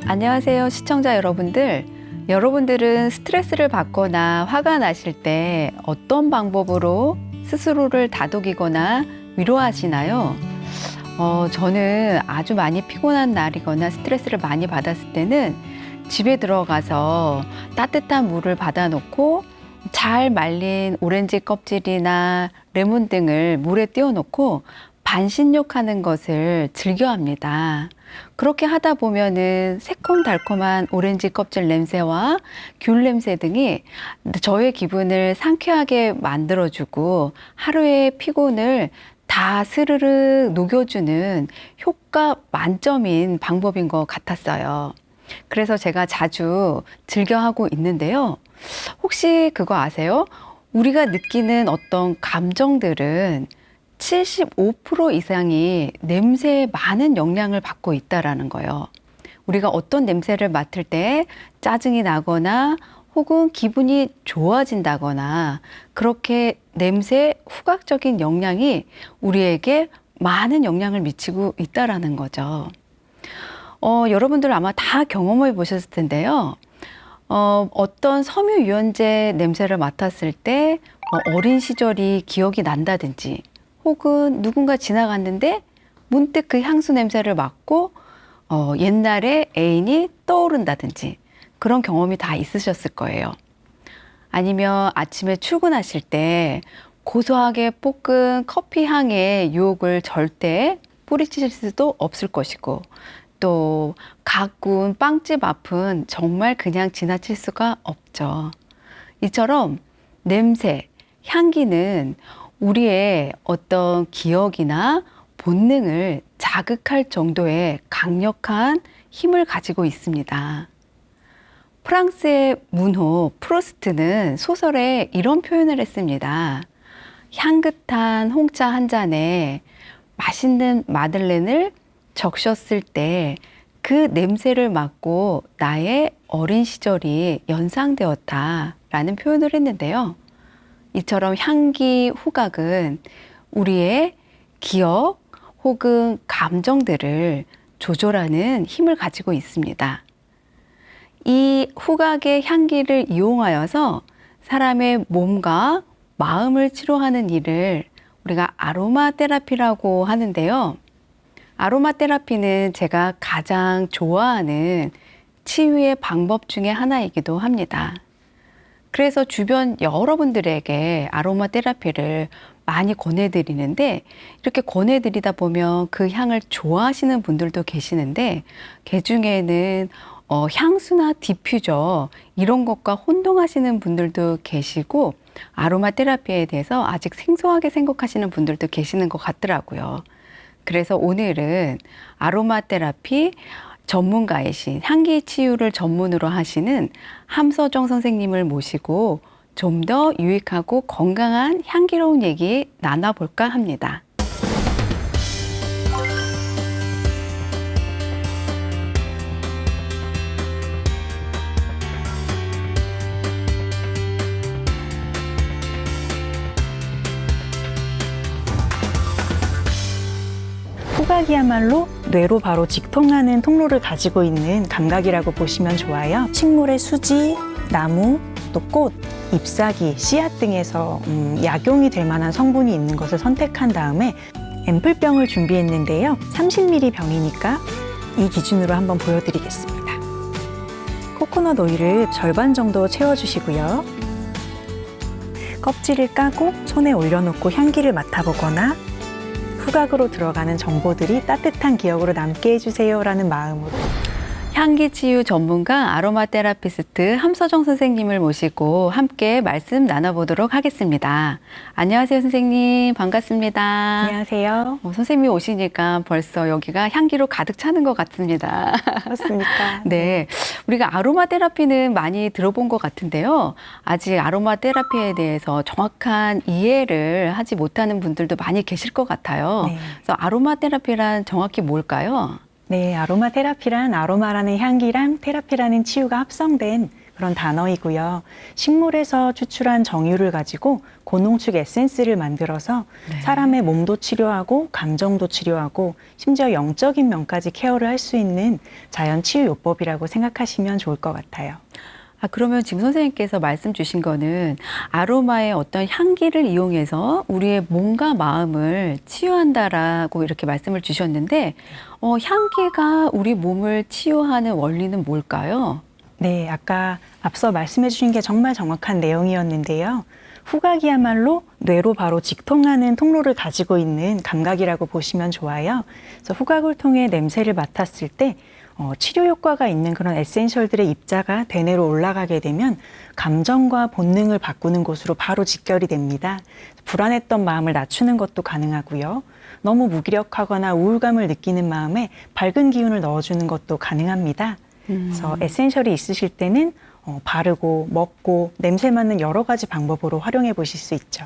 안녕하세요, 시청자 여러분들. 여러분들은 스트레스를 받거나 화가 나실 때 어떤 방법으로 스스로를 다독이거나 위로하시나요? 저는 아주 많이 피곤한 날이거나 스트레스를 많이 받았을 때는 집에 들어가서 따뜻한 물을 받아놓고 잘 말린 오렌지 껍질이나 레몬 등을 물에 띄워놓고 반신욕하는 것을 즐겨합니다. 그렇게 하다 보면은 새콤달콤한 오렌지 껍질 냄새와 귤 냄새 등이 저의 기분을 상쾌하게 만들어주고 하루의 피곤을 다 스르르 녹여주는 효과 만점인 방법인 것 같았어요. 그래서 제가 자주 즐겨하고 있는데요. 혹시 그거 아세요? 우리가 느끼는 어떤 감정들은 75% 이상이 냄새에 많은 영향을 받고 있다라는 거예요. 우리가 어떤 냄새를 맡을 때 짜증이 나거나 혹은 기분이 좋아진다거나 그렇게 냄새의 후각적인 영향이 우리에게 많은 영향을 미치고 있다라는 거죠. 여러분들 아마 다 경험해 보셨을 텐데요. 어떤 섬유유연제 냄새를 맡았을 때 어린 시절이 기억이 난다든지 혹은 누군가 지나갔는데 문득 그 향수 냄새를 맡고 옛날에 애인이 떠오른다든지 그런 경험이 다 있으셨을 거예요. 아니면 아침에 출근하실 때 고소하게 볶은 커피 향의 유혹을 절대 뿌리칠 수도 없을 것이고 또 가꾼 빵집 앞은 정말 그냥 지나칠 수가 없죠. 이처럼 냄새, 향기는 우리의 어떤 기억이나 본능을 자극할 정도의 강력한 힘을 가지고 있습니다. 프랑스의 문호 프로스트는 소설에 이런 표현을 했습니다. 향긋한 홍차 한 잔에 맛있는 마들렌을 적셨을 때 그 냄새를 맡고 나의 어린 시절이 연상되었다라는 표현을 했는데요. 이처럼 향기 후각은 우리의 기억 혹은 감정들을 조절하는 힘을 가지고 있습니다. 이 후각의 향기를 이용하여서 사람의 몸과 마음을 치료하는 일을 우리가 아로마 테라피라고 하는데요. 아로마 테라피는 제가 가장 좋아하는 치유의 방법 중에 하나이기도 합니다. 그래서 주변 여러분들에게 아로마 테라피를 많이 권해드리는데 이렇게 권해드리다 보면 그 향을 좋아하시는 분들도 계시는데 그 중에는 향수나 디퓨저 이런 것과 혼동하시는 분들도 계시고 아로마 테라피에 대해서 아직 생소하게 생각하시는 분들도 계시는 것 같더라고요. 그래서 오늘은 아로마 테라피 전문가이신 향기 치유를 전문으로 하시는 함서정 선생님을 모시고 좀 더 유익하고 건강한 향기로운 얘기 나눠볼까 합니다. 후각이야말로 뇌로 바로 직통하는 통로를 가지고 있는 감각이라고 보시면 좋아요. 식물의 수지, 나무, 또 꽃, 잎사귀, 씨앗 등에서 약용이 될 만한 성분이 있는 것을 선택한 다음에 앰플병을 준비했는데요. 30ml 병이니까 이 기준으로 한번 보여드리겠습니다. 코코넛 오일을 절반 정도 채워주시고요. 껍질을 까고 손에 올려놓고 향기를 맡아보거나 후각으로 들어가는 정보들이 따뜻한 기억으로 남게 해주세요 라는 마음으로 향기 치유 전문가 아로마 테라피스트 함서정 선생님을 모시고 함께 말씀 나눠보도록 하겠습니다. 안녕하세요, 선생님. 반갑습니다. 안녕하세요. 선생님이 오시니까 벌써 여기가 향기로 가득 차는 것 같습니다. 그렇습니까? 네. 우리가 아로마 테라피는 많이 들어본 것 같은데요. 아직 아로마 테라피에 대해서 정확한 이해를 하지 못하는 분들도 많이 계실 것 같아요. 네. 그래서 아로마 테라피란 정확히 뭘까요? 네, 아로마 테라피란 아로마라는 향기랑 테라피라는 치유가 합성된 그런 단어이고요. 식물에서 추출한 정유를 가지고 고농축 에센스를 만들어서 네. 사람의 몸도 치료하고 감정도 치료하고 심지어 영적인 면까지 케어를 할 수 있는 자연 치유 요법이라고 생각하시면 좋을 것 같아요. 그러면 지금 선생님께서 말씀 주신 거는 아로마의 어떤 향기를 이용해서 우리의 몸과 마음을 치유한다라고 이렇게 말씀을 주셨는데, 향기가 우리 몸을 치유하는 원리는 뭘까요? 네, 아까 앞서 말씀해 주신 게 정말 정확한 내용이었는데요. 후각이야말로 뇌로 바로 직통하는 통로를 가지고 있는 감각이라고 보시면 좋아요. 그래서 후각을 통해 냄새를 맡았을 때 치료 효과가 있는 그런 에센셜들의 입자가 대뇌로 올라가게 되면 감정과 본능을 바꾸는 곳으로 바로 직결이 됩니다. 불안했던 마음을 낮추는 것도 가능하고요. 너무 무기력하거나 우울감을 느끼는 마음에 밝은 기운을 넣어주는 것도 가능합니다. 그래서 에센셜이 있으실 때는 바르고 먹고 냄새 맡는 여러 가지 방법으로 활용해 보실 수 있죠.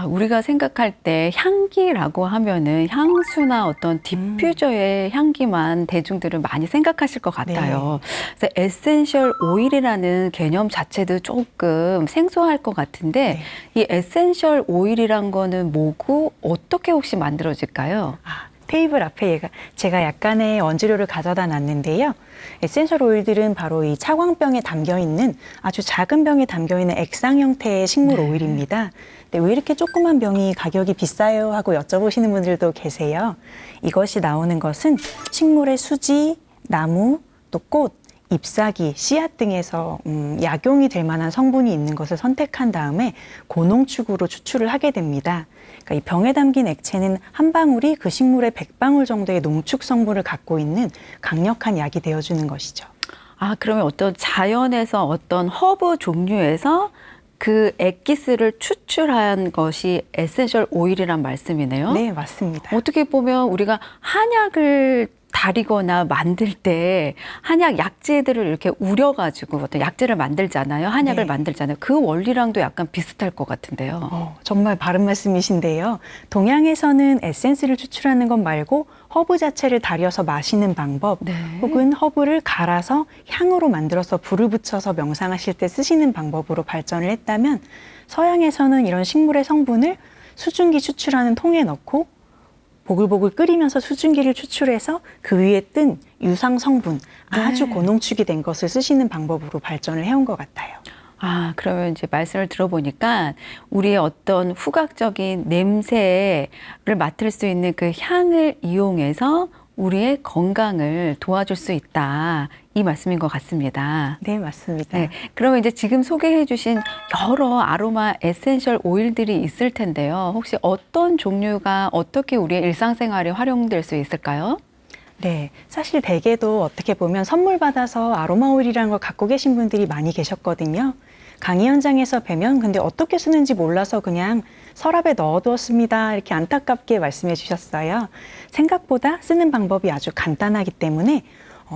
우리가 생각할 때 향기라고 하면은 향수나 어떤 디퓨저의 향기만 대중들은 많이 생각하실 것 같아요. 그래서 에센셜 오일이라는 개념 자체도 조금 생소할 것 같은데 이 에센셜 오일이란 거는 뭐고 어떻게 혹시 만들어질까요? 테이블 앞에 제가 약간의 원재료를 가져다 놨는데요. 에센셜 오일들은 바로 이 차광병에 담겨 있는 아주 작은 병에 담겨 있는 액상 형태의 식물 오일입니다. 근데 왜 이렇게 조그만 병이 가격이 비싸요? 하고 여쭤보시는 분들도 계세요. 이것이 나오는 것은 식물의 수지, 나무, 또 꽃, 잎사귀, 씨앗 등에서 약용이 될 만한 성분이 있는 것을 선택한 다음에 고농축으로 추출을 하게 됩니다. 그러니까 이 병에 담긴 액체는 한 방울이 그 식물의 100방울 정도의 농축 성분을 갖고 있는 강력한 약이 되어주는 것이죠. 그러면 어떤 자연에서 어떤 허브 종류에서 그 액기스를 추출한 것이 에센셜 오일이란 말씀이네요. 네, 맞습니다. 어떻게 보면 우리가 한약을 다리거나 만들 때 한약 약재들을 이렇게 우려가지고 어떤 약재를 만들잖아요. 한약을 만들잖아요. 그 원리랑도 약간 비슷할 것 같은데요. 정말 바른 말씀이신데요. 동양에서는 에센스를 추출하는 것 말고 허브 자체를 다려서 마시는 방법 혹은 허브를 갈아서 향으로 만들어서 불을 붙여서 명상하실 때 쓰시는 방법으로 발전을 했다면 서양에서는 이런 식물의 성분을 수증기 추출하는 통에 넣고 보글보글 끓이면서 수증기를 추출해서 그 위에 뜬 유상 성분, 아주 고농축이 된 것을 쓰시는 방법으로 발전을 해온 것 같아요. 그러면 이제 말씀을 들어보니까 우리의 어떤 후각적인 냄새를 맡을 수 있는 그 향을 이용해서 우리의 건강을 도와줄 수 있다. 이 말씀인 것 같습니다. 네, 맞습니다. 네, 그러면 이제 지금 소개해 주신 여러 아로마 에센셜 오일들이 있을 텐데요. 혹시 어떤 종류가 어떻게 우리의 일상생활에 활용될 수 있을까요? 네, 사실 대개도 어떻게 보면 선물 받아서 아로마 오일이라는 걸 갖고 계신 분들이 많이 계셨거든요. 강의 현장에서 뵈면 근데 어떻게 쓰는지 몰라서 그냥 서랍에 넣어두었습니다. 이렇게 안타깝게 말씀해 주셨어요. 생각보다 쓰는 방법이 아주 간단하기 때문에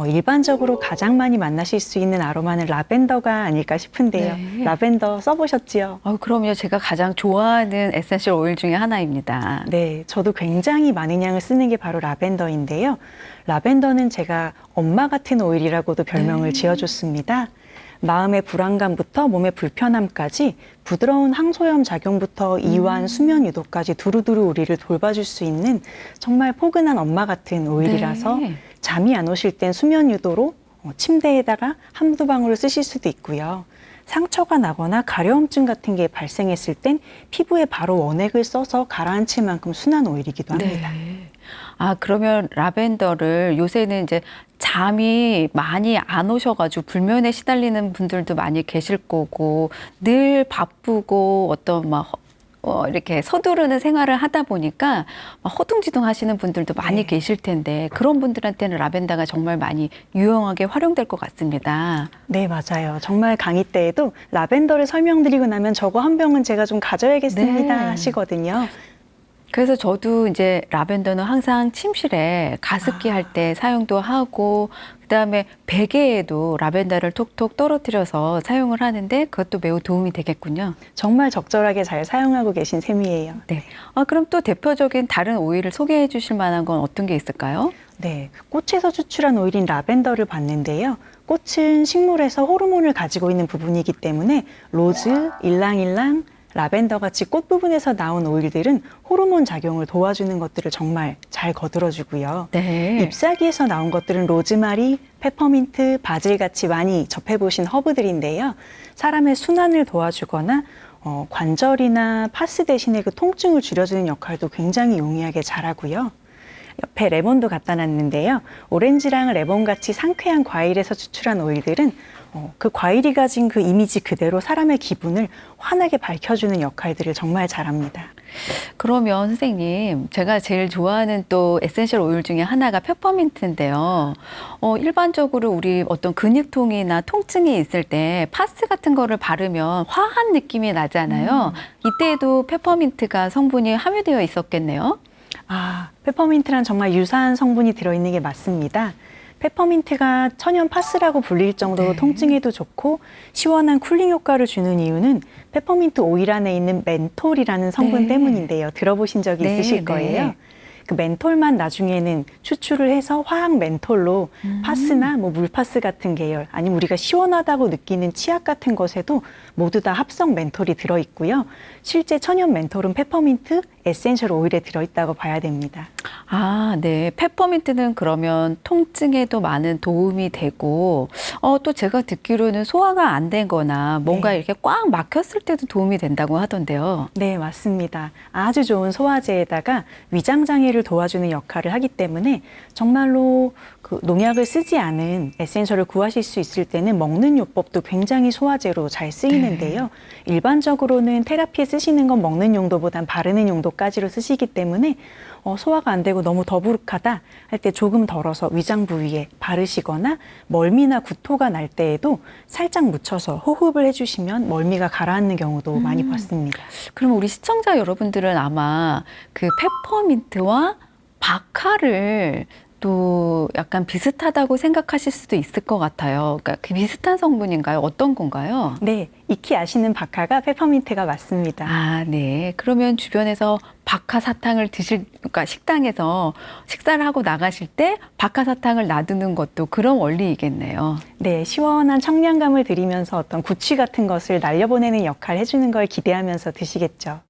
일반적으로 가장 많이 만나실 수 있는 아로마는 라벤더가 아닐까 싶은데요. 라벤더 써보셨지요? 그럼요. 제가 가장 좋아하는 에센셜 오일 중에 하나입니다. 네, 저도 굉장히 많은 양을 쓰는 게 바로 라벤더인데요. 라벤더는 제가 엄마 같은 오일이라고도 별명을 지어줬습니다. 마음의 불안감부터 몸의 불편함까지 부드러운 항소염 작용부터 이완, 수면 유도까지 두루두루 우리를 돌봐줄 수 있는 정말 포근한 엄마 같은 오일이라서 잠이 안 오실 땐 수면 유도로 침대에다가 한두 방울을 쓰실 수도 있고요. 상처가 나거나 가려움증 같은 게 발생했을 땐 피부에 바로 원액을 써서 가라앉힐 만큼 순한 오일이기도 합니다. 그러면 라벤더를 요새는 이제 잠이 많이 안 오셔가지고 불면에 시달리는 분들도 많이 계실 거고 늘 바쁘고 어떤 이렇게 서두르는 생활을 하다 보니까 허둥지둥 하시는 분들도 많이 계실 텐데 그런 분들한테는 라벤더가 정말 많이 유용하게 활용될 것 같습니다. 네, 맞아요. 정말 강의 때에도 라벤더를 설명드리고 나면 저거 한 병은 제가 좀 가져야겠습니다 하시거든요. 그래서 저도 이제 라벤더는 항상 침실에 가습기 할 때 사용도 하고 그다음에 베개에도 라벤더를 톡톡 떨어뜨려서 사용을 하는데 그것도 매우 도움이 되겠군요. 정말 적절하게 잘 사용하고 계신 셈이에요. 네. 그럼 또 대표적인 다른 오일을 소개해 주실 만한 건 어떤 게 있을까요? 네, 꽃에서 추출한 오일인 라벤더를 봤는데요. 꽃은 식물에서 호르몬을 가지고 있는 부분이기 때문에 로즈, 일랑일랑, 라벤더 같이 꽃 부분에서 나온 오일들은 호르몬 작용을 도와주는 것들을 정말 잘 거들어주고요. 네. 잎사귀에서 나온 것들은 로즈마리, 페퍼민트, 바질 같이 많이 접해보신 허브들인데요. 사람의 순환을 도와주거나 관절이나 파스 대신에 그 통증을 줄여주는 역할도 굉장히 용이하게 잘하고요. 옆에 레몬도 갖다 놨는데요. 오렌지랑 레몬같이 상쾌한 과일에서 추출한 오일들은 그 과일이 가진 그 이미지 그대로 사람의 기분을 환하게 밝혀주는 역할들을 정말 잘합니다. 그러면 선생님, 제가 제일 좋아하는 또 에센셜 오일 중에 하나가 페퍼민트인데요. 일반적으로 우리 어떤 근육통이나 통증이 있을 때 파스 같은 거를 바르면 화한 느낌이 나잖아요. 이때에도 페퍼민트가 성분이 함유되어 있었겠네요. 아, 페퍼민트란 정말 유사한 성분이 들어있는 게 맞습니다. 페퍼민트가 천연 파스라고 불릴 정도로 네. 통증에도 좋고 시원한 쿨링 효과를 주는 이유는 페퍼민트 오일 안에 있는 멘톨이라는 성분 네. 때문인데요. 들어보신 적이 네, 있으실 거예요. 네. 그 멘톨만 나중에는 추출을 해서 화학 멘톨로 파스나 뭐 물파스 같은 계열, 아니면 우리가 시원하다고 느끼는 치약 같은 것에도 모두 다 합성 멘톨이 들어있고요. 실제 천연 멘톨은 페퍼민트 에센셜 오일에 들어있다고 봐야 됩니다. 아, 네. 페퍼민트는 그러면 통증에도 많은 도움이 되고, 또 제가 듣기로는 소화가 안 되거나 뭔가 네. 이렇게 꽉 막혔을 때도 도움이 된다고 하던데요. 네, 맞습니다. 아주 좋은 소화제에다가 위장 장애를 도와주는 역할을 하기 때문에 정말로 그 농약을 쓰지 않은 에센셜을 구하실 수 있을 때는 먹는 요법도 굉장히 소화제로 잘 쓰이는데요. 일반적으로는 테라피에 쓰시는 건 먹는 용도보단 바르는 용도까지로 쓰시기 때문에 소화가 안 되고 너무 더부룩하다 할 때 조금 덜어서 위장 부위에 바르시거나 멀미나 구토가 날 때에도 살짝 묻혀서 호흡을 해주시면 멀미가 가라앉는 경우도 많이 봤습니다. 그럼 우리 시청자 여러분들은 아마 그 페퍼민트와 바카를 또 약간 비슷하다고 생각하실 수도 있을 것 같아요. 그러니까 그 비슷한 성분인가요? 어떤 건가요? 네, 익히 아시는 바카가 페퍼민트가 맞습니다. 아, 네. 그러면 주변에서 박하사탕을 그러니까 식당에서 식사를 하고 나가실 때 박하사탕을 놔두는 것도 그런 원리이겠네요. 네, 시원한 청량감을 드리면서 어떤 구취 같은 것을 날려보내는 역할을 해주는 걸 기대하면서 드시겠죠.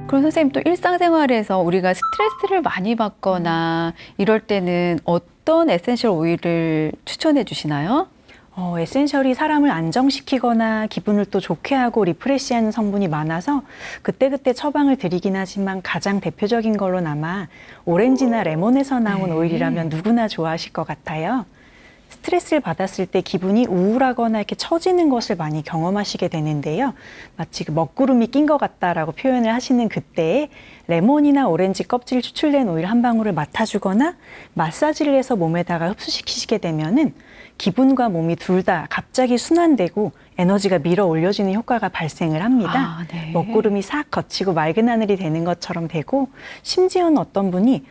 그럼 선생님 또 일상생활에서 우리가 스트레스를 많이 받거나 이럴 때는 어떤 에센셜 오일을 추천해 주시나요? 에센셜이 사람을 안정시키거나 기분을 또 좋게 하고 리프레시하는 성분이 많아서 그때그때 처방을 드리긴 하지만 가장 대표적인 걸로는 아마 오렌지나 레몬에서 나온 오일이라면 누구나 좋아하실 것 같아요. 스트레스를 받았을 때 기분이 우울하거나 이렇게 처지는 것을 많이 경험하시게 되는데요. 마치 그 먹구름이 낀 것 같다라고 표현을 하시는 그때에 레몬이나 오렌지 껍질 추출된 오일 한 방울을 맡아주거나 마사지를 해서 몸에다가 흡수시키시게 되면은 기분과 몸이 둘 다 갑자기 순환되고 에너지가 밀어 올려지는 효과가 발생을 합니다. 아, 네. 먹구름이 싹 걷히고 맑은 하늘이 되는 것처럼 되고 심지어는 어떤 분이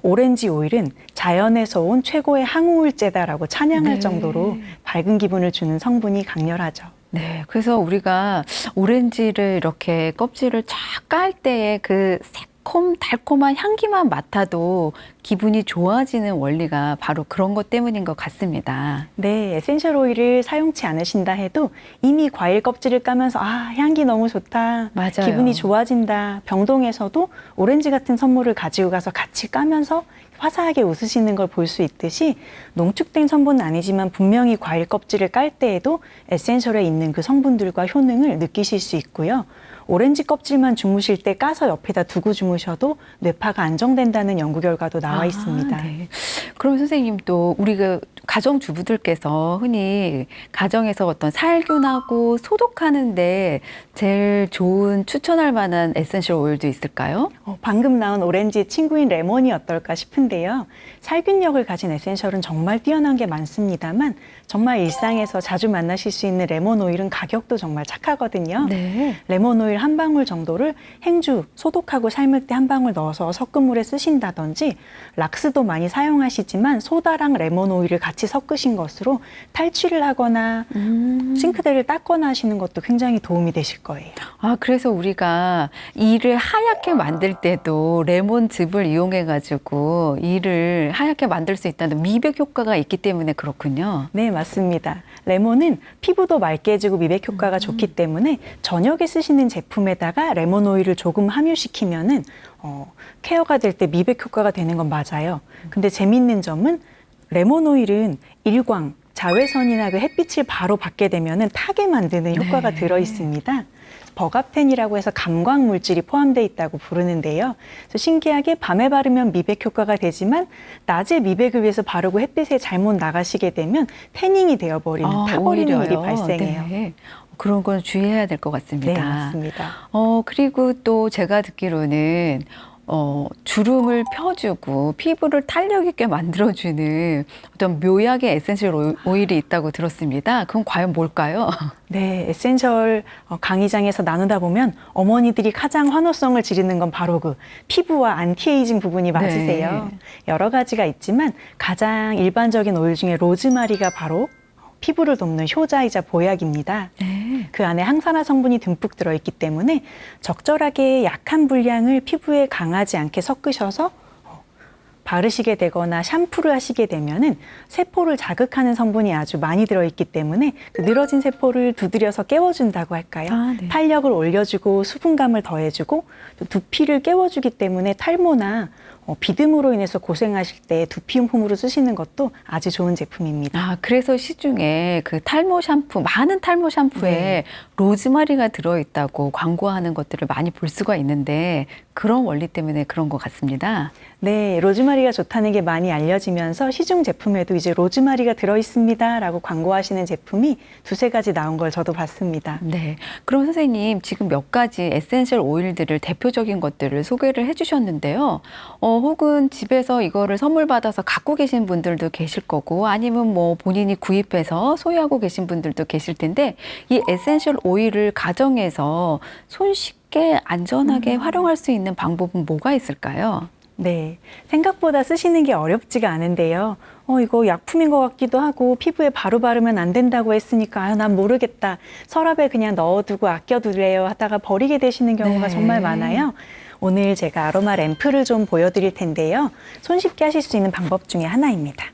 오렌지 오일은 자연에서 온 최고의 항우울제다라고 찬양할 네. 정도로 밝은 기분을 주는 성분이 강렬하죠. 네, 그래서 우리가 오렌지를 이렇게 껍질을 쫙 깔 때에 그 새콤 달콤한 향기만 맡아도 기분이 좋아지는 원리가 바로 그런 것 때문인 것 같습니다. 네, 에센셜 오일을 사용치 않으신다 해도 이미 과일 껍질을 까면서 향기 너무 좋다, 맞아요. 기분이 좋아진다, 병동에서도 오렌지 같은 선물을 가지고 가서 같이 까면서 화사하게 웃으시는 걸 볼 수 있듯이 농축된 성분은 아니지만 분명히 과일 껍질을 깔 때에도 에센셜에 있는 그 성분들과 효능을 느끼실 수 있고요. 오렌지 껍질만 주무실 때 까서 옆에다 두고 주무셔도 뇌파가 안정된다는 연구 결과도 나와 있습니다. 네. 그럼 선생님 또 우리가 가정주부들께서 흔히 가정에서 어떤 살균하고 소독하는데 제일 좋은 추천할 만한 에센셜 오일도 있을까요? 방금 나온 오렌지의 친구인 레몬이 어떨까 싶은데요. 살균력을 가진 에센셜은 정말 뛰어난 게 많습니다만 정말 일상에서 자주 만나실 수 있는 레몬 오일은 가격도 정말 착하거든요. 네. 레몬 오일 한 방울 정도를 행주, 소독하고 삶을 때 한 방울 넣어서 섞은 물에 쓰신다든지 락스도 많이 사용하시지만 소다랑 레몬 오일을 같이 섞으신 것으로 탈취를 하거나 싱크대를 닦거나 하시는 것도 굉장히 도움이 되실 거예요. 아, 그래서 우리가 이를 하얗게 만들 때도 레몬즙을 이용해가지고 이를 하얗게 만들 수 있다는 미백 효과가 있기 때문에 그렇군요. 네, 맞습니다. 레몬은 피부도 맑게 해주고 미백 효과가 좋기 때문에 저녁에 쓰시는 제품에다가 레몬 오일을 조금 함유시키면은 케어가 될 때 미백 효과가 되는 건 맞아요. 근데 재밌는 점은 레몬 오일은 일광, 자외선이나 그 햇빛을 바로 받게 되면은 타게 만드는 효과가 들어 있습니다. 버가펜이라고 해서 감광 물질이 포함되어 있다고 부르는데요. 그래서 신기하게 밤에 바르면 미백 효과가 되지만 낮에 미백을 위해서 바르고 햇빛에 잘못 나가시게 되면 태닝이 되어버리는 타버리는 일이 발생해요. 네. 그런 건 주의해야 될 것 같습니다. 네, 맞습니다. 그리고 또 제가 듣기로는 주름을 펴주고 피부를 탄력 있게 만들어주는 어떤 묘약의 에센셜 오일이 있다고 들었습니다. 그건 과연 뭘까요? 네, 에센셜 강의장에서 나누다 보면 어머니들이 가장 환호성을 지르는 건 바로 그 피부와 안티에이징 부분이 맞으세요. 네. 여러 가지가 있지만 가장 일반적인 오일 중에 로즈마리가 바로 피부를 돕는 효자이자 보약입니다. 네. 그 안에 항산화 성분이 듬뿍 들어있기 때문에 적절하게 약한 분량을 피부에 강하지 않게 섞으셔서 바르시게 되거나 샴푸를 하시게 되면은 세포를 자극하는 성분이 아주 많이 들어있기 때문에 그 늘어진 세포를 두드려서 깨워준다고 할까요? 네. 탄력을 올려주고 수분감을 더해주고 또 두피를 깨워주기 때문에 탈모나 비듬으로 인해서 고생하실 때 두피용품으로 쓰시는 것도 아주 좋은 제품입니다. 아, 그래서 시중에 그 탈모 샴푸, 많은 탈모 샴푸에 로즈마리가 들어있다고 광고하는 것들을 많이 볼 수가 있는데 그런 원리 때문에 그런 것 같습니다. 네, 로즈마리가 좋다는 게 많이 알려지면서 시중 제품에도 이제 로즈마리가 들어있습니다 라고 광고하시는 제품이 두세 가지 나온 걸 저도 봤습니다. 네. 그럼 선생님 지금 몇 가지 에센셜 오일들을 대표적인 것들을 소개를 해주셨는데요. 혹은 집에서 이거를 선물 받아서 갖고 계신 분들도 계실 거고 아니면 뭐 본인이 구입해서 소유하고 계신 분들도 계실 텐데 이 에센셜 오일을 가정에서 손쉽게 안전하게 활용할 수 있는 방법은 뭐가 있을까요? 네, 생각보다 쓰시는 게 어렵지가 않은데요. 이거 약품인 것 같기도 하고 피부에 바로 바르면 안 된다고 했으니까 난 모르겠다. 서랍에 그냥 넣어두고 아껴두래요 하다가 버리게 되시는 경우가 정말 많아요. 오늘 제가 아로마 램프를 좀 보여드릴 텐데요. 손쉽게 하실 수 있는 방법 중에 하나입니다.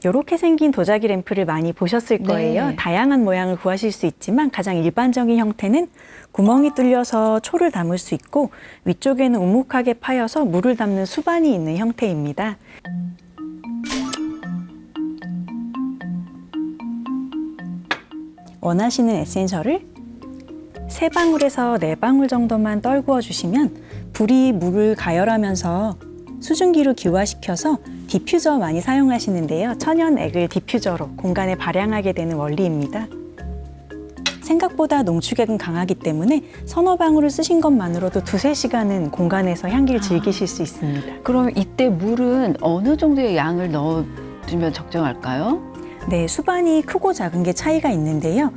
이렇게 생긴 도자기 램프를 많이 보셨을 거예요. 네. 다양한 모양을 구하실 수 있지만 가장 일반적인 형태는 구멍이 뚫려서 초를 담을 수 있고 위쪽에는 우묵하게 파여서 물을 담는 수반이 있는 형태입니다. 원하시는 에센셜을 3방울에서 4방울 정도만 떨구어 주시면 불이 물을 가열하면서 수증기로 기화시켜서 디퓨저 많이 사용하시는데요. 천연 액을 디퓨저로 공간에 발향하게 되는 원리입니다. 생각보다 농축액은 강하기 때문에 서너 방울을 쓰신 것만으로도 2~3시간은 공간에서 향기를 즐기실 수 있습니다. 그럼 이때 물은 어느 정도의 양을 넣어주면 적정할까요? 네, 수반이 크고 작은 게 차이가 있는데요.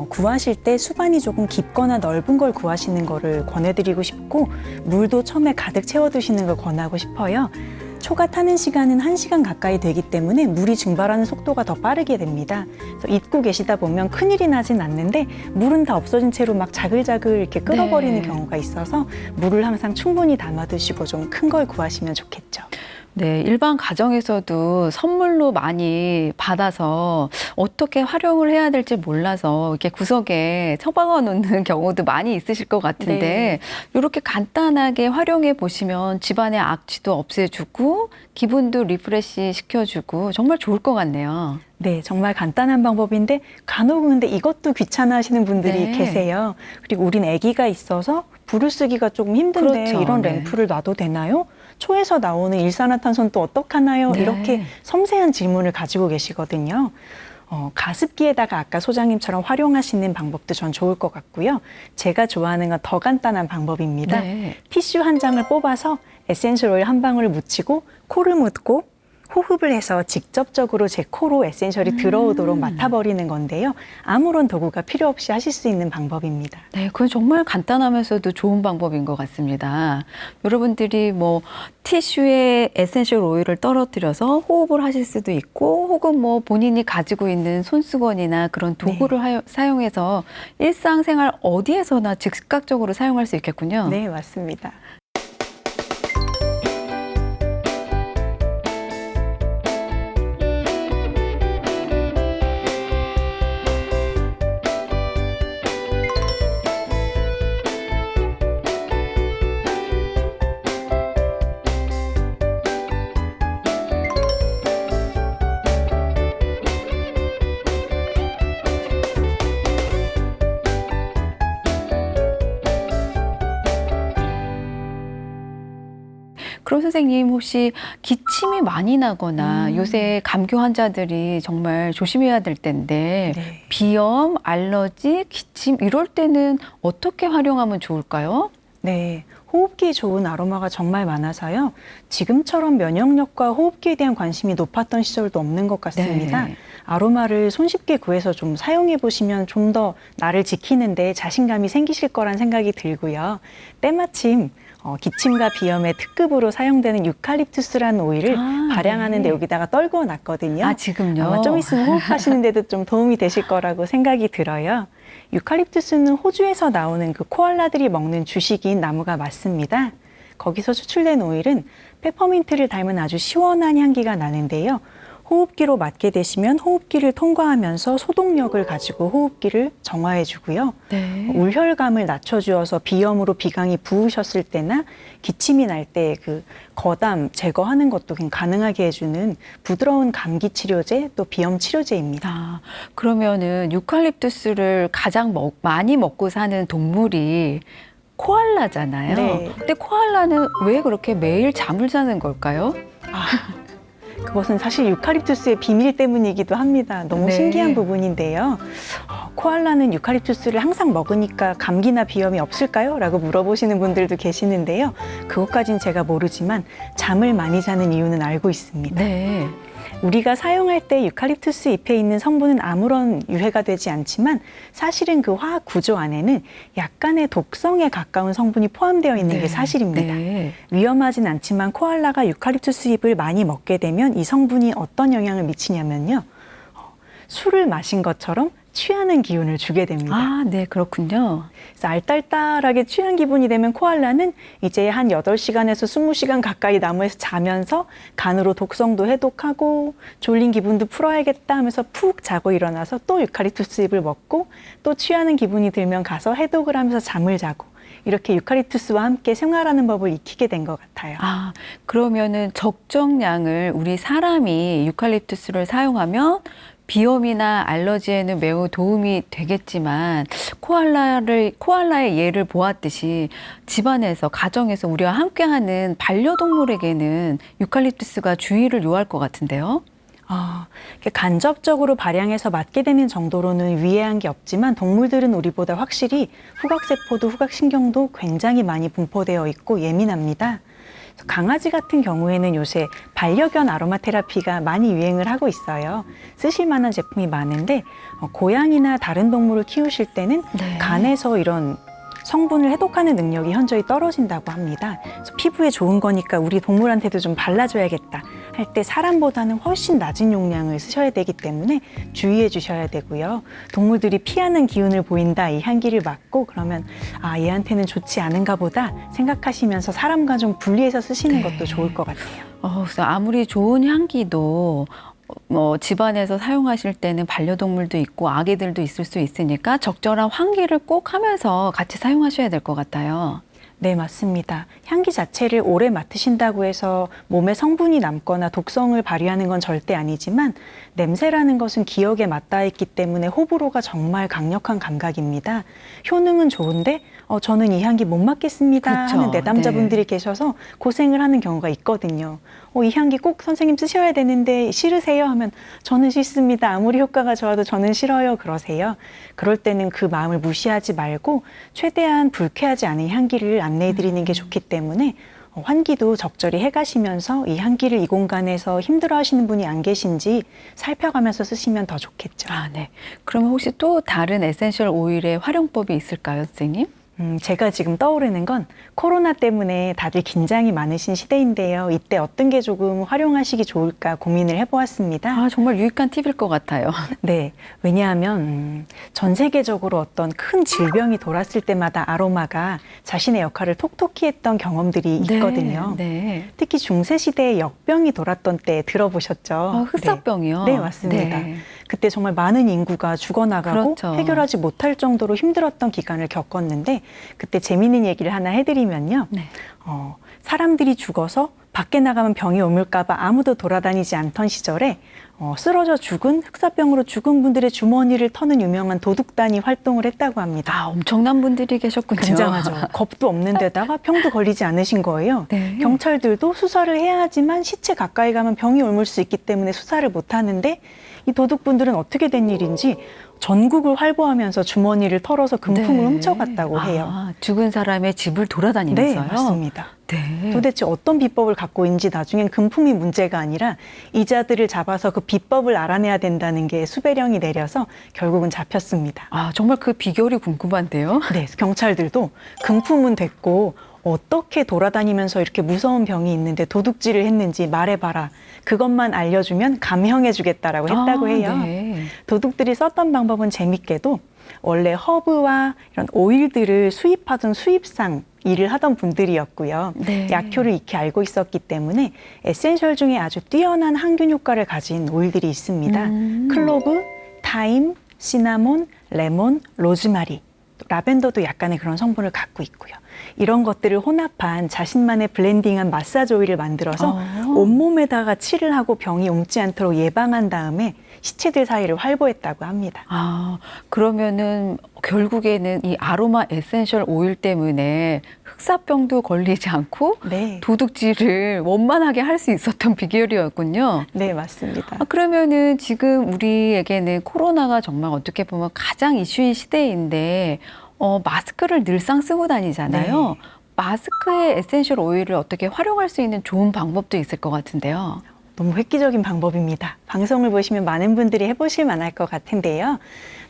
구하실 때 수반이 조금 깊거나 넓은 걸 구하시는 거를 권해드리고 싶고 물도 처음에 가득 채워두시는 걸 권하고 싶어요. 초가 타는 시간은 1시간 가까이 되기 때문에 물이 증발하는 속도가 더 빠르게 됩니다. 그래서 잊고 계시다 보면 큰일이 나진 않는데 물은 다 없어진 채로 막 자글자글 이렇게 끓어버리는 경우가 있어서 물을 항상 충분히 담아두시고 좀 큰 걸 구하시면 좋겠죠. 네, 일반 가정에서도 선물로 많이 받아서 어떻게 활용을 해야 될지 몰라서 이렇게 구석에 처박아 놓는 경우도 많이 있으실 것 같은데 이렇게 간단하게 활용해 보시면 집안의 악취도 없애주고 기분도 리프레시 시켜주고 정말 좋을 것 같네요. 네, 정말 간단한 방법인데 간혹 근데 이것도 귀찮아 하시는 분들이 계세요. 그리고 우린 아기가 있어서 불을 쓰기가 조금 힘든데 그렇죠. 이런 램프를 놔도 되나요? 초에서 나오는 일산화탄소는 또 어떡하나요? 네. 이렇게 섬세한 질문을 가지고 계시거든요. 가습기에다가 아까 소장님처럼 활용하시는 방법도 전 좋을 것 같고요. 제가 좋아하는 건 더 간단한 방법입니다. 네. 티슈 한 장을 뽑아서 에센셜 오일 한 방울을 묻히고 코를 묻고 호흡을 해서 직접적으로 제 코로 에센셜이 들어오도록 맡아버리는 건데요. 아무런 도구가 필요 없이 하실 수 있는 방법입니다. 네, 그건 정말 간단하면서도 좋은 방법인 것 같습니다. 여러분들이 뭐 티슈에 에센셜 오일을 떨어뜨려서 호흡을 하실 수도 있고, 혹은 뭐 본인이 가지고 있는 손수건이나 그런 도구를 사용해서 일상생활 어디에서나 즉각적으로 사용할 수 있겠군요. 네, 맞습니다. 그럼 선생님, 혹시 기침이 많이 나거나 요새 감기 환자들이 정말 조심해야 될 때인데 네. 비염, 알러지, 기침 이럴 때는 어떻게 활용하면 좋을까요? 네, 호흡기 좋은 아로마가 정말 많아서요. 지금처럼 면역력과 호흡기에 대한 관심이 높았던 시절도 없는 것 같습니다. 네. 아로마를 손쉽게 구해서 좀 사용해 보시면 좀 더 나를 지키는데 자신감이 생기실 거란 생각이 들고요. 때마침 기침과 비염에 특급으로 사용되는 유칼립투스라는 오일을 발향하는데 네. 여기다가 떨궈 놨거든요. 아, 지금요? 아마 좀 있으면 호흡하시는데도 좀 도움이 되실 거라고 생각이 들어요. 유칼립투스는 호주에서 나오는 그 코알라들이 먹는 주식인 나무가 맞습니다. 거기서 추출된 오일은 페퍼민트를 닮은 아주 시원한 향기가 나는데요. 호흡기로 맡게 되시면 호흡기를 통과하면서 소독력을 가지고 호흡기를 정화해 주고요. 네. 울혈감을 낮춰주어서 비염으로 비강이 부으셨을 때나 기침이 날 때 그 거담 제거하는 것도 가능하게 해주는 부드러운 감기 치료제 또 비염 치료제입니다. 아, 그러면은 유칼립투스를 가장 많이 먹고 사는 동물이 코알라잖아요. 네. 근데 코알라는 왜 그렇게 매일 잠을 자는 걸까요? 그것은 사실 유칼립투스의 비밀 때문이기도 합니다. 너무 네. 신기한 부분인데요. 코알라는 유칼립투스를 항상 먹으니까 감기나 비염이 없을까요? 라고 물어보시는 분들도 계시는데요. 그것까진 제가 모르지만 잠을 많이 자는 이유는 알고 있습니다. 네. 우리가 사용할 때 유칼립투스 잎에 있는 성분은 아무런 유해가 되지 않지만 사실은 그 화학 구조 안에는 약간의 독성에 가까운 성분이 포함되어 있는 게 사실입니다. 네. 위험하진 않지만 코알라가 유칼립투스 잎을 많이 먹게 되면 이 성분이 어떤 영향을 미치냐면요. 술을 마신 것처럼 취하는 기운을 주게 됩니다. 아, 네, 그렇군요. 그래서 알딸딸하게 취한 기분이 되면 코알라는 이제 한 8시간에서 20시간 가까이 나무에서 자면서 간으로 독성도 해독하고 졸린 기분도 풀어야겠다 하면서 푹 자고 일어나서 또 유칼립투스 잎을 먹고 또 취하는 기분이 들면 가서 해독을 하면서 잠을 자고 이렇게 유칼립투스와 함께 생활하는 법을 익히게 된 것 같아요. 아, 그러면은 적정량을 우리 사람이 유칼립투스를 사용하면 비염이나 알러지에는 매우 도움이 되겠지만 코알라의 예를 보았듯이 집안에서 가정에서 우리와 함께하는 반려동물에게는 유칼립투스가 주의를 요할 것 같은데요. 이렇게 간접적으로 발향해서 맞게 되는 정도로는 위해한 게 없지만 동물들은 우리보다 확실히 후각세포도 후각신경도 굉장히 많이 분포되어 있고 예민합니다. 강아지 같은 경우에는 요새 반려견 아로마 테라피가 많이 유행을 하고 있어요. 쓰실 만한 제품이 많은데 고양이나 다른 동물을 키우실 때는 네. 간에서 이런 성분을 해독하는 능력이 현저히 떨어진다고 합니다. 그래서 피부에 좋은 거니까 우리 동물한테도 좀 발라줘야겠다 할 때 사람보다는 훨씬 낮은 용량을 쓰셔야 되기 때문에 주의해 주셔야 되고요. 동물들이 피하는 기운을 보인다, 이 향기를 맡고 그러면 아, 얘한테는 좋지 않은가 보다 생각하시면서 사람과 좀 분리해서 쓰시는 것도 좋을 것 같아요. 그래서 아무리 좋은 향기도 집안에서 사용하실 때는 반려동물도 있고 아기들도 있을 수 있으니까 적절한 환기를 꼭 하면서 같이 사용하셔야 될 것 같아요. 네, 맞습니다. 향기 자체를 오래 맡으신다고 해서 몸에 성분이 남거나 독성을 발휘하는 건 절대 아니지만 냄새라는 것은 기억에 맞닿아 있기 때문에 호불호가 정말 강력한 감각입니다. 효능은 좋은데 저는 이 향기 못 맡겠습니다 그렇죠. 하는 내담자분들이 네. 계셔서 고생을 하는 경우가 있거든요. 이 향기 꼭 선생님 쓰셔야 되는데 싫으세요? 하면 저는 싫습니다. 아무리 효과가 좋아도 저는 싫어요. 그러세요. 그럴 때는 그 마음을 무시하지 말고 최대한 불쾌하지 않은 향기를 안내해 드리는 게 좋기 때문에 환기도 적절히 해가시면서 이 향기를 이 공간에서 힘들어 하시는 분이 안 계신지 살펴가면서 쓰시면 더 좋겠죠. 아, 네. 그러면 혹시 또 다른 에센셜 오일의 활용법이 있을까요, 선생님? 제가 지금 떠오르는 건 코로나 때문에 다들 긴장이 많으신 시대인데요. 이때 어떤 게 조금 활용하시기 좋을까 고민을 해보았습니다. 아, 정말 유익한 팁일 것 같아요. 네, 왜냐하면 전 세계적으로 어떤 큰 질병이 돌았을 때마다 아로마가 자신의 역할을 톡톡히 했던 경험들이 있거든요. 네. 특히 중세시대에 역병이 돌았던 때 들어보셨죠? 흑사병이요? 네, 맞습니다. 네. 그때 정말 많은 인구가 죽어나가고 그렇죠. 해결하지 못할 정도로 힘들었던 기간을 겪었는데 그때 재미있는 얘기를 하나 해드리면요. 네. 사람들이 죽어서 밖에 나가면 병이 옮을까 봐 아무도 돌아다니지 않던 시절에 쓰러져 죽은 흑사병으로 죽은 분들의 주머니를 터는 유명한 도둑단이 활동을 했다고 합니다. 아, 엄청난 분들이 계셨군요. 굉장하죠. 겁도 없는 데다가 병도 걸리지 않으신 거예요. 네. 경찰들도 수사를 해야 하지만 시체 가까이 가면 병이 옮을 수 있기 때문에 수사를 못 하는데 이 도둑분들은 어떻게 된 일인지 전국을 활보하면서 주머니를 털어서 금품을 훔쳐갔다고 해요. 아, 죽은 사람의 집을 돌아다니면서요? 네, 맞습니다. 네. 도대체 어떤 비법을 갖고 있는지 나중엔 금품이 문제가 아니라 이자들을 잡아서 그 비법을 알아내야 된다는 게 수배령이 내려서 결국은 잡혔습니다. 아, 정말 그 비결이 궁금한데요? 네, 경찰들도 금품은 됐고 어떻게 돌아다니면서 이렇게 무서운 병이 있는데 도둑질을 했는지 말해봐라. 그것만 알려주면 감형해주겠다라고 했다고 해요. 네. 도둑들이 썼던 방법은 재밌게도 원래 허브와 이런 오일들을 수입하던 수입상 일을 하던 분들이었고요. 네. 약효를 익히 알고 있었기 때문에 에센셜 중에 아주 뛰어난 항균 효과를 가진 오일들이 있습니다. 클로브, 타임, 시나몬, 레몬, 로즈마리, 라벤더도 약간의 그런 성분을 갖고 있고요. 이런 것들을 혼합한 자신만의 블렌딩한 마사지 오일을 만들어서 온몸에다가 칠을 하고 병이 옮지 않도록 예방한 다음에 시체들 사이를 활보했다고 합니다. 아, 그러면은 결국에는 이 아로마 에센셜 오일 때문에 흑사병도 걸리지 않고 네, 도둑질을 원만하게 할 수 있었던 비결이었군요. 네, 맞습니다. 그러면은 지금 우리에게는 코로나가 정말 어떻게 보면 가장 이슈인 시대인데 마스크를 늘상 쓰고 다니잖아요. 네. 마스크의 에센셜 오일을 어떻게 활용할 수 있는 좋은 방법도 있을 것 같은데요. 너무 획기적인 방법입니다. 방송을 보시면 많은 분들이 해보실 만할 것 같은데요.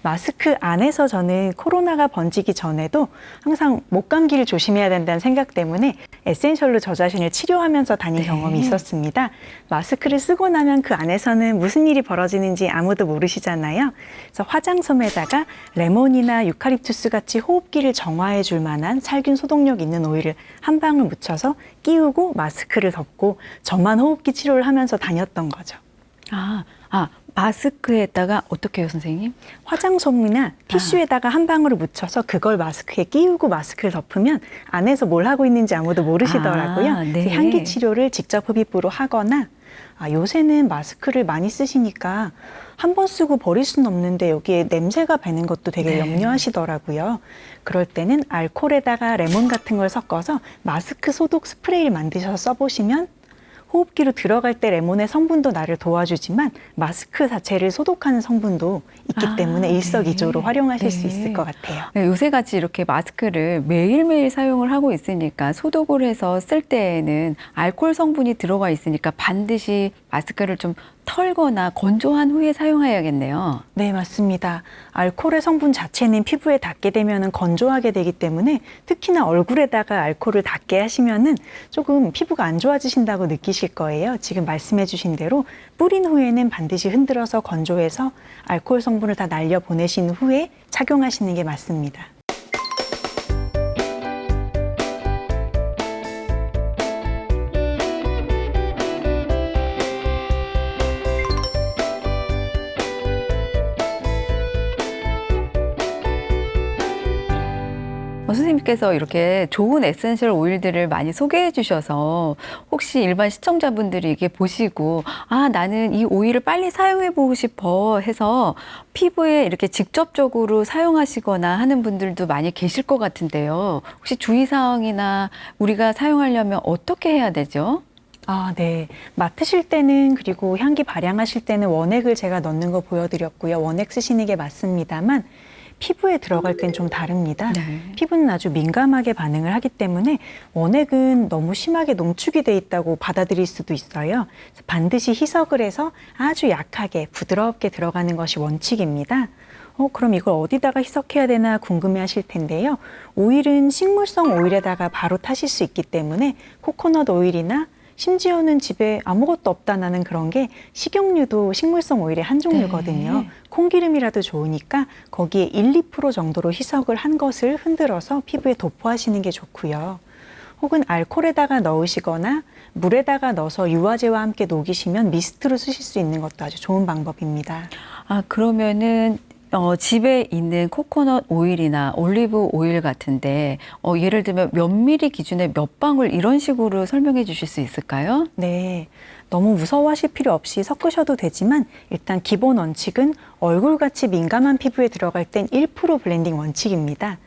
마스크 안에서 저는 코로나가 번지기 전에도 항상 목감기를 조심해야 된다는 생각 때문에 에센셜로 저 자신을 치료하면서 다닌 네. 경험이 있었습니다. 마스크를 쓰고 나면 그 안에서는 무슨 일이 벌어지는지 아무도 모르시잖아요. 그래서 화장솜에다가 레몬이나 유카립투스 같이 호흡기를 정화해 줄 만한 살균 소독력 있는 오일을 한 방울 묻혀서 끼우고 마스크를 덮고 저만 호흡기 치료를 하면서 다녔던 거죠. 마스크에다가 어떻게 해요, 선생님? 화장솜이나 티슈에다가 한 방울을 묻혀서 그걸 마스크에 끼우고 마스크를 덮으면 안에서 뭘 하고 있는지 아무도 모르시더라고요. 네. 그래서 향기 치료를 직접 흡입으로 하거나 요새는 마스크를 많이 쓰시니까 한 번 쓰고 버릴 수는 없는데 여기에 냄새가 배는 것도 되게 네. 염려하시더라고요. 그럴 때는 알코올에다가 레몬 같은 걸 섞어서 마스크 소독 스프레이를 만드셔서 써보시면 호흡기로 들어갈 때 레몬의 성분도 나를 도와주지만 마스크 자체를 소독하는 성분도 있기 때문에 일석이조로 네. 활용하실 수 네. 있을 것 같아요. 네, 요새같이 이렇게 마스크를 매일매일 사용을 하고 있으니까 소독을 해서 쓸 때에는 알코올 성분이 들어가 있으니까 반드시 마스크를 좀 털거나 건조한 후에 사용해야겠네요. 네, 맞습니다. 알코올의 성분 자체는 피부에 닿게 되면 건조하게 되기 때문에 특히나 얼굴에다가 알코올을 닿게 하시면은 조금 피부가 안 좋아지신다고 느끼실 거예요. 지금 말씀해 주신 대로 뿌린 후에는 반드시 흔들어서 건조해서 알코올 성분을 다 날려 보내신 후에 착용하시는 게 맞습니다. 선생님께 원장님께서 이렇게 좋은 에센셜 오일들을 많이 소개해 주셔서 혹시 일반 시청자분들이 이게 보시고 아, 나는 이 오일을 빨리 사용해 보고 싶어 해서 피부에 이렇게 직접적으로 사용하시거나 하는 분들도 많이 계실 것 같은데요. 혹시 주의사항이나 우리가 사용하려면 어떻게 해야 되죠? 아, 네. 맡으실 때는 그리고 향기 발향하실 때는 원액을 제가 넣는 거 보여드렸고요. 원액 쓰시는 게 맞습니다만 피부에 들어갈 땐 좀 다릅니다. 네. 피부는 아주 민감하게 반응을 하기 때문에 원액은 너무 심하게 농축이 돼 있다고 받아들일 수도 있어요. 그래서 반드시 희석을 해서 아주 약하게 부드럽게 들어가는 것이 원칙입니다. 그럼 이걸 어디다가 희석해야 되나 궁금해 하실 텐데요. 오일은 식물성 오일에다가 바로 타실 수 있기 때문에 코코넛 오일이나 심지어는 집에 아무것도 없다 나는 그런 게 식용유도 식물성 오일의 한 종류거든요. 네. 콩기름이라도 좋으니까 거기에 1, 2% 정도로 희석을 한 것을 흔들어서 피부에 도포하시는 게 좋고요. 혹은 알코올에다가 넣으시거나 물에다가 넣어서 유화제와 함께 녹이시면 미스트로 쓰실 수 있는 것도 아주 좋은 방법입니다. 아, 그러면은 집에 있는 코코넛 오일이나 올리브 오일 같은데 예를 들면 몇 미리 기준에 몇 방울 이런 식으로 설명해 주실 수 있을까요? 네, 너무 무서워하실 필요 없이 섞으셔도 되지만 일단 기본 원칙은 얼굴같이 민감한 피부에 들어갈 땐 1% 블렌딩 원칙입니다.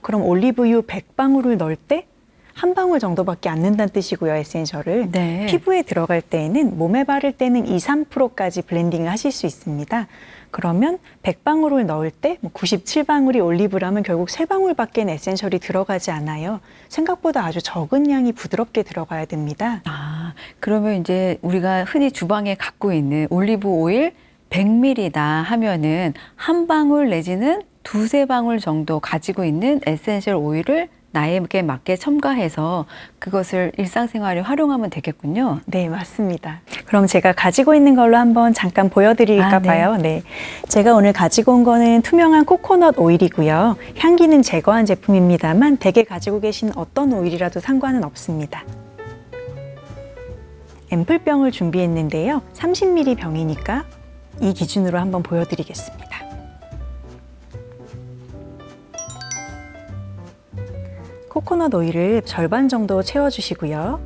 그럼 올리브유 100방울을 넣을 때 한 방울 정도밖에 안 넣는다는 뜻이고요, 에센셜을. 네. 피부에 들어갈 때에는 몸에 바를 때는 2, 3%까지 블렌딩을 하실 수 있습니다. 그러면 100방울을 넣을 때 97방울이 올리브라면 결국 3방울밖에 에센셜이 들어가지 않아요. 생각보다 아주 적은 양이 부드럽게 들어가야 됩니다. 아, 그러면 이제 우리가 흔히 주방에 갖고 있는 올리브 오일 100ml다 하면은 한 방울 내지는 두세 방울 정도 가지고 있는 에센셜 오일을 나에게 맞게 첨가해서 그것을 일상생활에 활용하면 되겠군요. 네, 맞습니다. 그럼 제가 가지고 있는 걸로 한번 잠깐 보여드릴까 봐요. 네. 제가 오늘 가지고 온 거는 투명한 코코넛 오일이고요. 향기는 제거한 제품입니다만 댁에 가지고 계신 어떤 오일이라도 상관은 없습니다. 앰플병을 준비했는데요. 30ml 병이니까 이 기준으로 한번 보여드리겠습니다. 코코넛 오일을 절반 정도 채워주시고요.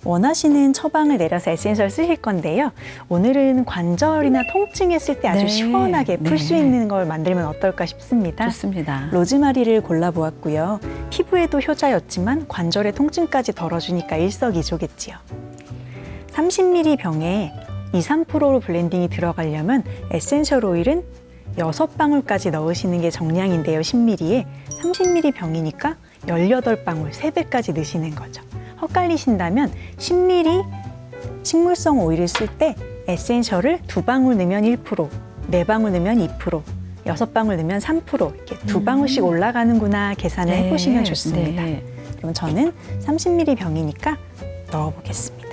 원하시는 처방을 내려서 에센셜 쓰실 건데요. 오늘은 관절이나 통증했을 때 아주 네, 시원하게 풀 수 네. 있는 걸 만들면 어떨까 싶습니다. 좋습니다. 로즈마리를 골라보았고요. 피부에도 효자였지만 관절의 통증까지 덜어주니까 일석이조겠지요. 30ml 병에 2, 3% 블렌딩이 들어가려면 에센셜 오일은 6방울까지 넣으시는 게 정량인데요. 10ml에 30ml 병이니까 18방울, 3배까지 넣으시는 거죠. 헷갈리신다면 10ml 식물성 오일을 쓸 때 에센셜을 2방울 넣으면 1%, 4방울 넣으면 2%, 6방울 넣으면 3% 이렇게 2방울씩 올라가는구나 계산을 네, 해보시면 좋습니다. 네. 그럼 저는 30ml 병이니까 넣어보겠습니다.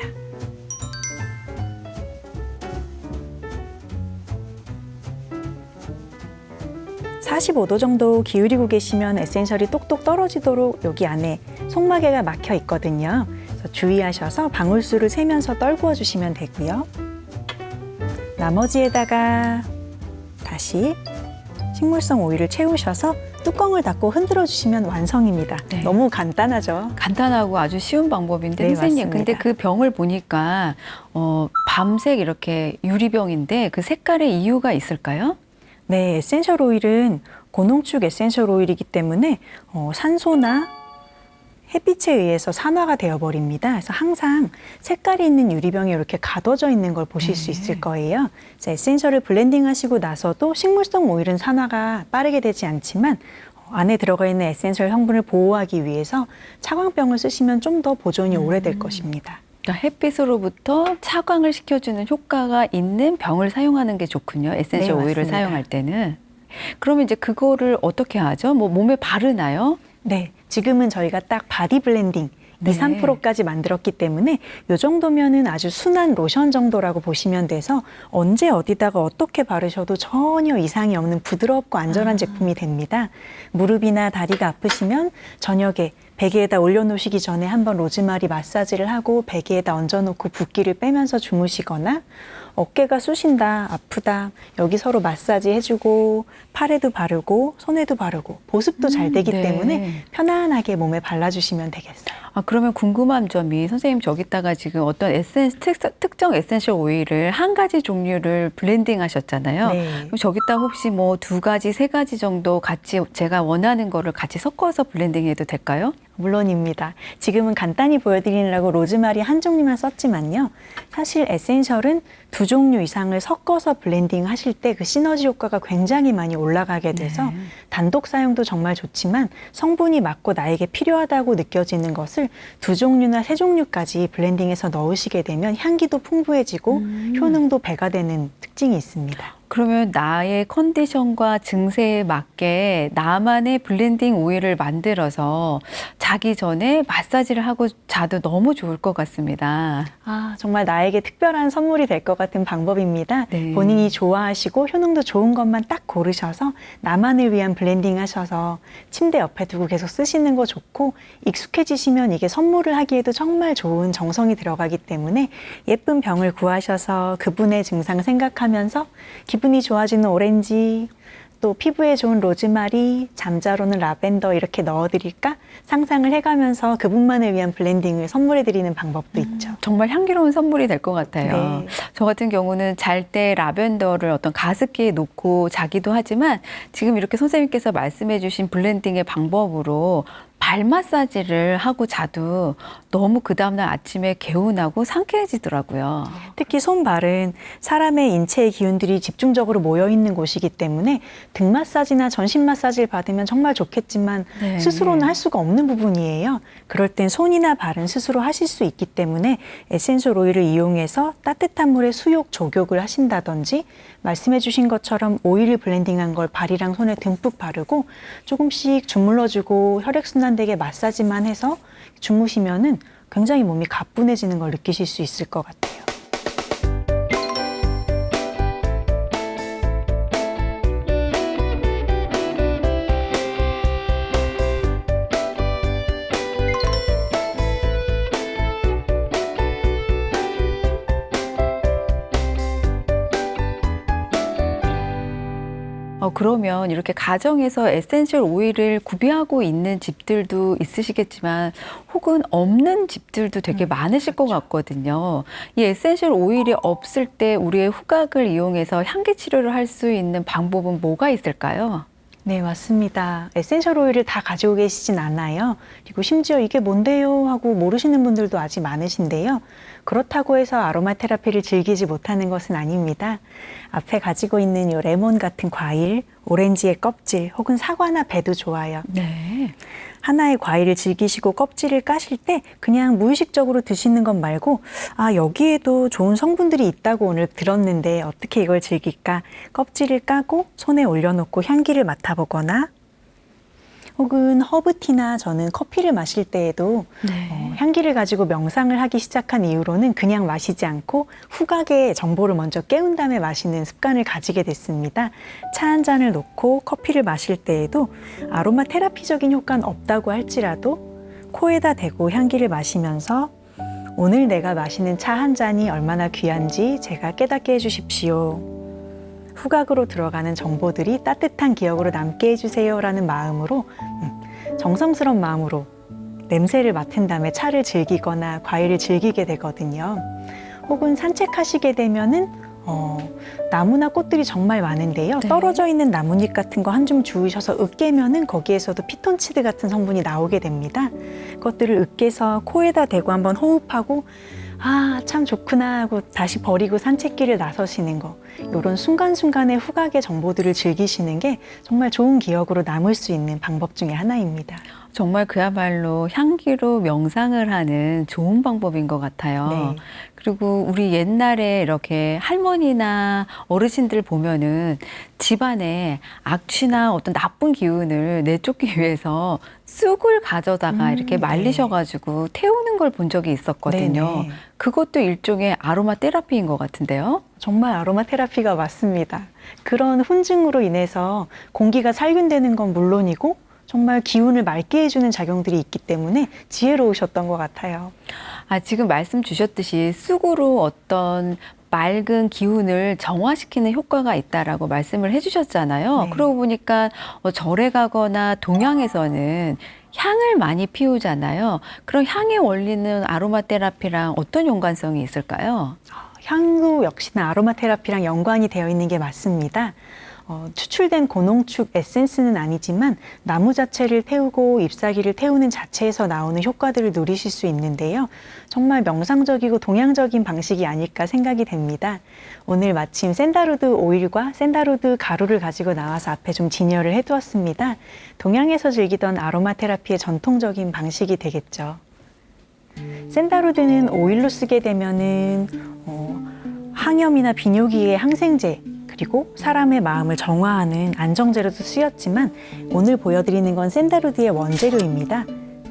45도 정도 기울이고 계시면 에센셜이 똑똑 떨어지도록 여기 안에 속마개가 막혀 있거든요. 그래서 주의하셔서 방울수를 세면서 떨구어 주시면 되고요. 나머지에다가 다시 식물성 오일을 채우셔서 뚜껑을 닫고 흔들어 주시면 완성입니다. 네. 너무 간단하죠? 간단하고 아주 쉬운 방법인데 네, 선생님, 맞습니다. 근데 그 병을 보니까 밤색 이렇게 유리병인데 그 색깔의 이유가 있을까요? 네, 에센셜 오일은 고농축 에센셜 오일이기 때문에 산소나 햇빛에 의해서 산화가 되어버립니다. 그래서 항상 색깔이 있는 유리병에 이렇게 가둬져 있는 걸 보실 수 있을 거예요. 그래서 에센셜을 블렌딩 하시고 나서도 식물성 오일은 산화가 빠르게 되지 않지만 안에 들어가 있는 에센셜 성분을 보호하기 위해서 차광병을 쓰시면 좀 더 보존이 오래될 것입니다. 그러니까 햇빛으로부터 차광을 시켜주는 효과가 있는 병을 사용하는 게 좋군요. 에센셜 네, 오일을 맞습니다. 사용할 때는. 그러면 이제 그거를 어떻게 하죠? 뭐 몸에 바르나요? 네, 지금은 저희가 딱 바디 블렌딩 네. 2, 3%까지 만들었기 때문에 이 정도면은 아주 순한 로션 정도라고 보시면 돼서 언제 어디다가 어떻게 바르셔도 전혀 이상이 없는 부드럽고 안전한 제품이 됩니다. 무릎이나 다리가 아프시면 저녁에 베개에다 올려놓으시기 전에 한번 로즈마리 마사지를 하고 베개에다 얹어놓고 붓기를 빼면서 주무시거나 어깨가 쑤신다, 아프다, 여기 서로 마사지 해주고 팔에도 바르고 손에도 바르고 보습도 잘 되기 네. 때문에 편안하게 몸에 발라주시면 되겠어요. 아, 그러면 궁금한 점이 선생님 저기다가 지금 어떤 특정 에센셜 오일을 한 가지 종류를 블렌딩 하셨잖아요. 네. 그럼 저기다 혹시 뭐 2가지, 3가지 정도 같이 제가 원하는 거를 같이 섞어서 블렌딩 해도 될까요? 물론입니다. 지금은 간단히 보여드리려고 로즈마리 한 종류만 썼지만요. 사실 에센셜은 2종류 이상을 섞어서 블렌딩 하실 때 그 시너지 효과가 굉장히 많이 올라가게 돼서 네. 단독 사용도 정말 좋지만 성분이 맞고 나에게 필요하다고 느껴지는 것을 2종류나 3종류까지 블렌딩해서 넣으시게 되면 향기도 풍부해지고 효능도 배가 되는 특징이 있습니다. 그러면 나의 컨디션과 증세에 맞게 나만의 블렌딩 오일을 만들어서 자기 전에 마사지를 하고 자도 너무 좋을 것 같습니다. 아, 정말 나에게 특별한 선물이 될 것 같은 방법입니다. 네. 본인이 좋아하시고 효능도 좋은 것만 딱 고르셔서 나만을 위한 블렌딩 하셔서 침대 옆에 두고 계속 쓰시는 거 좋고 익숙해지시면 이게 선물을 하기에도 정말 좋은 정성이 들어가기 때문에 예쁜 병을 구하셔서 그분의 증상 생각하면서 기분이 좋아지는 오렌지, 또 피부에 좋은 로즈마리, 잠자로는 라벤더 이렇게 넣어드릴까 상상을 해가면서 그분만을 위한 블렌딩을 선물해드리는 방법도 있죠. 정말 향기로운 선물이 될 것 같아요. 네. 저 같은 경우는 잘 때 라벤더를 어떤 가습기에 놓고 자기도 하지만 지금 이렇게 선생님께서 말씀해 주신 블렌딩의 방법으로 발 마사지를 하고 자도 너무 그 다음날 아침에 개운하고 상쾌해지더라고요. 특히 손발은 사람의 인체의 기운들이 집중적으로 모여 있는 곳이기 때문에 등 마사지나 전신 마사지를 받으면 정말 좋겠지만 네. 스스로는 할 수가 없는 부분이에요. 그럴 땐 손이나 발은 스스로 하실 수 있기 때문에 에센셜 오일을 이용해서 따뜻한 물에 수욕, 족욕을 하신다든지 말씀해 주신 것처럼 오일을 블렌딩한 걸 발이랑 손에 듬뿍 바르고 조금씩 주물러주고 혈액순환 되게 마사지만 해서 주무시면은 굉장히 몸이 가뿐해지는 걸 느끼실 수 있을 것 같아요. 그러면 이렇게 가정에서 에센셜 오일을 구비하고 있는 집들도 있으시겠지만 혹은 없는 집들도 되게 많으실 것 같거든요. 이 에센셜 오일이 없을 때 우리의 후각을 이용해서 향기 치료를 할 수 있는 방법은 뭐가 있을까요? 네, 맞습니다. 에센셜 오일을 다 가지고 계시진 않아요. 그리고 심지어 이게 뭔데요? 하고 모르시는 분들도 아직 많으신데요. 그렇다고 해서 아로마 테라피를 즐기지 못하는 것은 아닙니다. 앞에 가지고 있는 이 레몬 같은 과일, 오렌지의 껍질 혹은 사과나 배도 좋아요. 네. 하나의 과일을 즐기시고 껍질을 까실 때 그냥 무의식적으로 드시는 것 말고 아, 여기에도 좋은 성분들이 있다고 오늘 들었는데 어떻게 이걸 즐길까? 껍질을 까고 손에 올려놓고 향기를 맡아보거나 혹은 허브티나 저는 커피를 마실 때에도 네. 향기를 가지고 명상을 하기 시작한 이후로는 그냥 마시지 않고 후각의 정보를 먼저 깨운 다음에 마시는 습관을 가지게 됐습니다. 차 한 잔을 놓고 커피를 마실 때에도 아로마 테라피적인 효과는 없다고 할지라도 코에다 대고 향기를 마시면서 오늘 내가 마시는 차 한 잔이 얼마나 귀한지 제가 깨닫게 해주십시오. 후각으로 들어가는 정보들이 따뜻한 기억으로 남게 해주세요 라는 마음으로 정성스러운 마음으로 냄새를 맡은 다음에 차를 즐기거나 과일을 즐기게 되거든요. 혹은 산책하시게 되면은 나무나 꽃들이 정말 많은데요. 네. 떨어져 있는 나뭇잎 같은 거 한 줌 주우셔서 으깨면은 거기에서도 피톤치드 같은 성분이 나오게 됩니다. 그것들을 으깨서 코에다 대고 한번 호흡하고 아, 참 좋구나 하고 다시 버리고 산책길을 나서시는 거. 이런 순간순간의 후각의 정보들을 즐기시는 게 정말 좋은 기억으로 남을 수 있는 방법 중에 하나입니다. 정말 그야말로 향기로 명상을 하는 좋은 방법인 것 같아요. 네. 그리고 우리 옛날에 이렇게 할머니나 어르신들 보면은 집안에 악취나 어떤 나쁜 기운을 내쫓기 위해서 쑥을 가져다가 이렇게 말리셔가지고 태우는 걸 본 적이 있었거든요. 네네. 그것도 일종의 아로마 테라피인 것 같은데요. 정말 아로마 테라피가 맞습니다. 그런 훈증으로 인해서 공기가 살균되는 건 물론이고 정말 기운을 맑게 해주는 작용들이 있기 때문에 지혜로우셨던 것 같아요. 지금 말씀 주셨듯이 쑥으로 어떤 맑은 기운을 정화시키는 효과가 있다라고 말씀을 해주셨잖아요. 네. 그러고 보니까 절에 가거나 동양에서는 향을 많이 피우잖아요. 그럼 향의 원리는 아로마 테라피랑 어떤 연관성이 있을까요? 향도 역시나 아로마 테라피랑 연관이 되어 있는 게 맞습니다. 추출된 고농축 에센스는 아니지만 나무 자체를 태우고 잎사귀를 태우는 자체에서 나오는 효과들을 누리실 수 있는데요. 정말 명상적이고 동양적인 방식이 아닐까 생각이 됩니다. 오늘 마침 샌다루드 오일과 샌다루드 가루를 가지고 나와서 앞에 좀 진열을 해두었습니다. 동양에서 즐기던 아로마 테라피의 전통적인 방식이 되겠죠. 샌다루드는 오일로 쓰게 되면은 항염이나 비뇨기의 항생제, 그리고 사람의 마음을 정화하는 안정제로도 쓰였지만 오늘 보여드리는 건 샌다루드의 원재료입니다.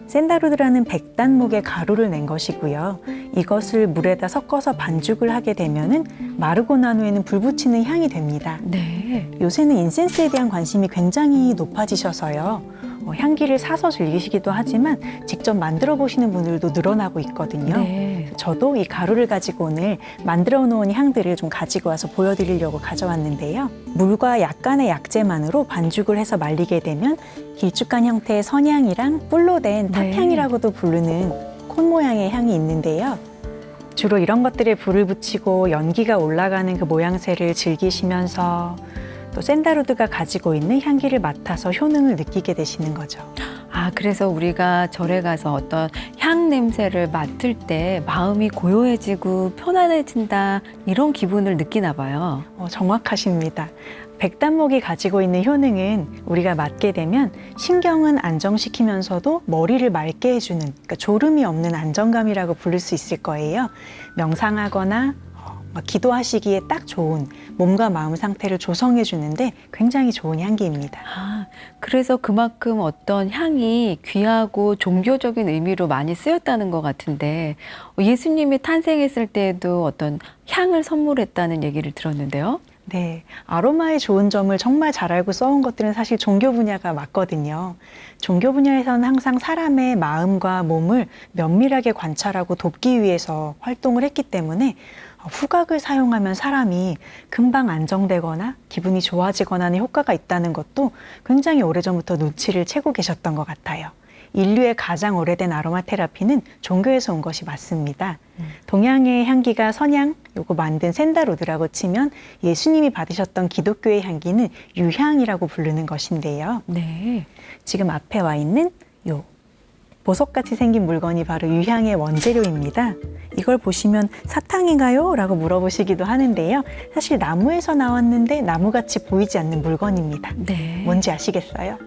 샌다루드라는 백단목의 가루를 낸 것이고요. 이것을 물에다 섞어서 반죽을 하게 되면은 마르고 난 후에는 불 붙이는 향이 됩니다. 네. 요새는 인센스에 대한 관심이 굉장히 높아지셔서요. 향기를 사서 즐기시기도 하지만 직접 만들어 보시는 분들도 늘어나고 있거든요. 네. 저도 이 가루를 가지고 오늘 만들어 놓은 향들을 좀 가지고 와서 보여드리려고 가져왔는데요. 물과 약간의 약재만으로 반죽을 해서 말리게 되면 길쭉한 형태의 선향이랑 뿔로 된 탑향이라고도 부르는 콘 모양의 향이 있는데요. 주로 이런 것들에 불을 붙이고 연기가 올라가는 그 모양새를 즐기시면서 또 샌다루드가 가지고 있는 향기를 맡아서 효능을 느끼게 되시는 거죠. 그래서 우리가 절에 가서 어떤 향 냄새를 맡을 때 마음이 고요해지고 편안해진다 이런 기분을 느끼나 봐요. 정확하십니다. 백단목이 가지고 있는 효능은 우리가 맡게 되면 신경은 안정시키면서도 머리를 맑게 해주는, 그러니까 졸음이 없는 안정감이라고 부를 수 있을 거예요. 명상하거나 기도하시기에 딱 좋은 몸과 마음 상태를 조성해 주는데 굉장히 좋은 향기입니다. 그래서 그만큼 어떤 향이 귀하고 종교적인 의미로 많이 쓰였다는 것 같은데 예수님이 탄생했을 때에도 어떤 향을 선물했다는 얘기를 들었는데요. 네, 아로마의 좋은 점을 정말 잘 알고 써온 것들은 사실 종교 분야가 맞거든요. 종교 분야에서는 항상 사람의 마음과 몸을 면밀하게 관찰하고 돕기 위해서 활동을 했기 때문에 후각을 사용하면 사람이 금방 안정되거나 기분이 좋아지거나 하는 효과가 있다는 것도 굉장히 오래전부터 눈치를 채고 계셨던 것 같아요. 인류의 가장 오래된 아로마 테라피는 종교에서 온 것이 맞습니다. 동양의 향기가 선향, 요거 만든 샌다루드라고 치면 예수님이 받으셨던 기독교의 향기는 유향이라고 부르는 것인데요. 네. 지금 앞에 와 있는 요 보석같이 생긴 물건이 바로 유향의 원재료입니다. 이걸 보시면 사탕인가요? 라고 물어보시기도 하는데요. 사실 나무에서 나왔는데 나무같이 보이지 않는 물건입니다. 네. 뭔지 아시겠어요?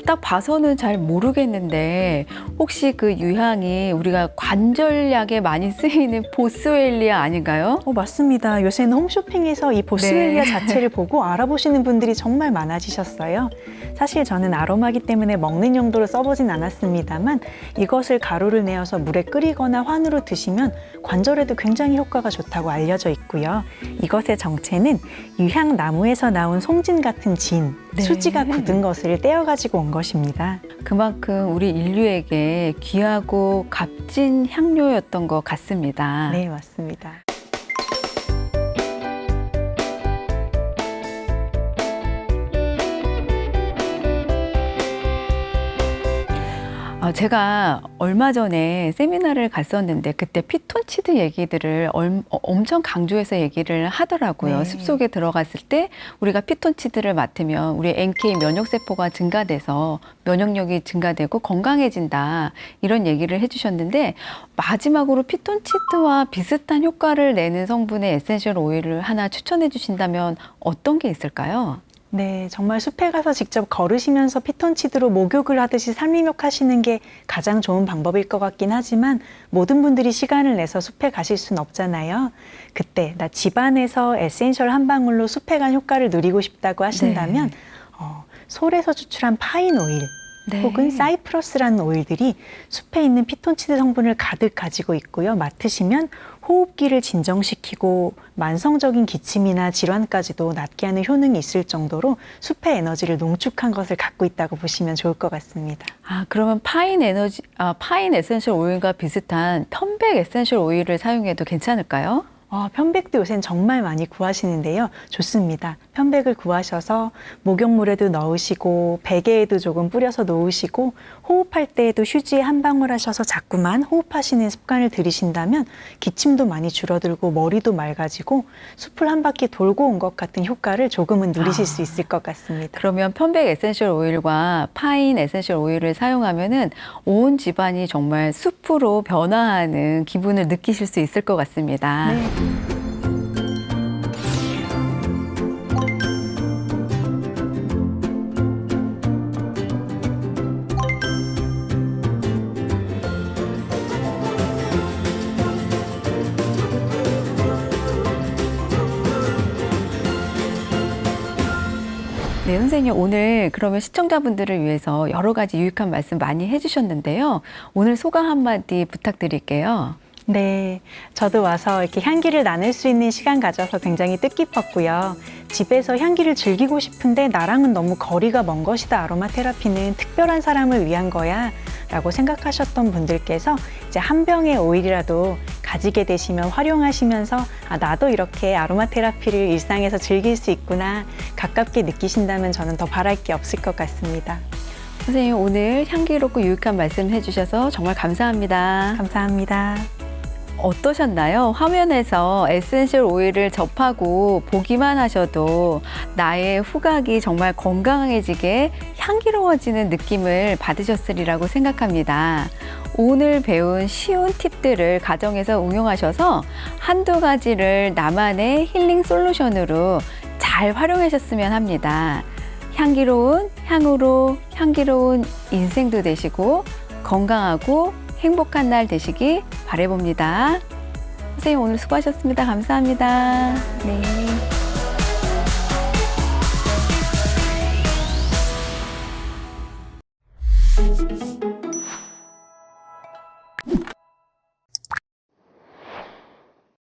딱 봐서는 잘 모르겠는데 혹시 그 유향이 우리가 관절약에 많이 쓰이는 보스웰리아 아닌가요? 맞습니다. 요새는 홈쇼핑에서 이 보스웰리아 네. 자체를 보고 알아보시는 분들이 정말 많아지셨어요. 사실 저는 아로마기 때문에 먹는 용도로 써보진 않았습니다만 이것을 가루를 내어서 물에 끓이거나 환으로 드시면 관절에도 굉장히 효과가 좋다고 알려져 있고요. 이것의 정체는 유향나무에서 나온 송진 같은 진, 네. 수지가 굳은 것을 떼어가지고 온 것입니다. 그만큼 우리 인류에게 귀하고 값진 향료였던 것 같습니다. 네, 맞습니다. 제가 얼마 전에 세미나를 갔었는데 그때 피톤치드 얘기들을 엄청 강조해서 얘기를 하더라고요. 네. 숲속에 들어갔을 때 우리가 피톤치드를 맡으면 우리 NK 면역세포가 증가돼서 면역력이 증가되고 건강해진다 이런 얘기를 해주셨는데 마지막으로 피톤치드와 비슷한 효과를 내는 성분의 에센셜 오일을 하나 추천해 주신다면 어떤 게 있을까요? 네, 정말 숲에 가서 직접 걸으시면서 피톤치드로 목욕을 하듯이 산림욕하시는 게 가장 좋은 방법일 것 같긴 하지만 모든 분들이 시간을 내서 숲에 가실 수는 없잖아요. 그때 나 집안에서 에센셜 한 방울로 숲에 간 효과를 누리고 싶다고 하신다면 솔에서 추출한 파인 오일, 네. 혹은 사이프러스라는 오일들이 숲에 있는 피톤치드 성분을 가득 가지고 있고요. 맡으시면 호흡기를 진정시키고 만성적인 기침이나 질환까지도 낫게 하는 효능이 있을 정도로 숲의 에너지를 농축한 것을 갖고 있다고 보시면 좋을 것 같습니다. 그러면 파인 에센셜 오일과 비슷한 편백 에센셜 오일을 사용해도 괜찮을까요? 편백도 요새는 정말 많이 구하시는데요. 좋습니다. 편백을 구하셔서 목욕물에도 넣으시고 베개에도 조금 뿌려서 놓으시고 호흡할 때에도 휴지에 한 방울 하셔서 자꾸만 호흡하시는 습관을 들이신다면 기침도 많이 줄어들고 머리도 맑아지고 숲을 한 바퀴 돌고 온 것 같은 효과를 조금은 누리실 수 있을 것 같습니다. 그러면 편백 에센셜 오일과 파인 에센셜 오일을 사용하면은 온 집안이 정말 숲으로 변화하는 기분을 느끼실 수 있을 것 같습니다. 네. 네, 선생님 오늘 그러면 시청자분들을 위해서 여러 가지 유익한 말씀 많이 해주셨는데요. 오늘 소감 한마디 부탁드릴게요. 네, 저도 와서 이렇게 향기를 나눌 수 있는 시간 가져서 굉장히 뜻깊었고요. 집에서 향기를 즐기고 싶은데 나랑은 너무 거리가 먼 것이다. 아로마 테라피는 특별한 사람을 위한 거야 라고 생각하셨던 분들께서 이제 한 병의 오일이라도 가지게 되시면 활용하시면서 나도 이렇게 아로마 테라피를 일상에서 즐길 수 있구나 가깝게 느끼신다면 저는 더 바랄 게 없을 것 같습니다. 선생님 오늘 향기롭고 유익한 말씀 해주셔서 정말 감사합니다. 감사합니다. 어떠셨나요? 화면에서 에센셜 오일을 접하고 보기만 하셔도 나의 후각이 정말 건강해지게 향기로워지는 느낌을 받으셨으리라고 생각합니다. 오늘 배운 쉬운 팁들을 가정에서 응용하셔서 한두 가지를 나만의 힐링 솔루션으로 잘 활용하셨으면 합니다. 향기로운 향으로 향기로운 인생도 되시고 건강하고 행복한 날 되시기 바라봅니다. 선생님 오늘 수고하셨습니다. 감사합니다. 네.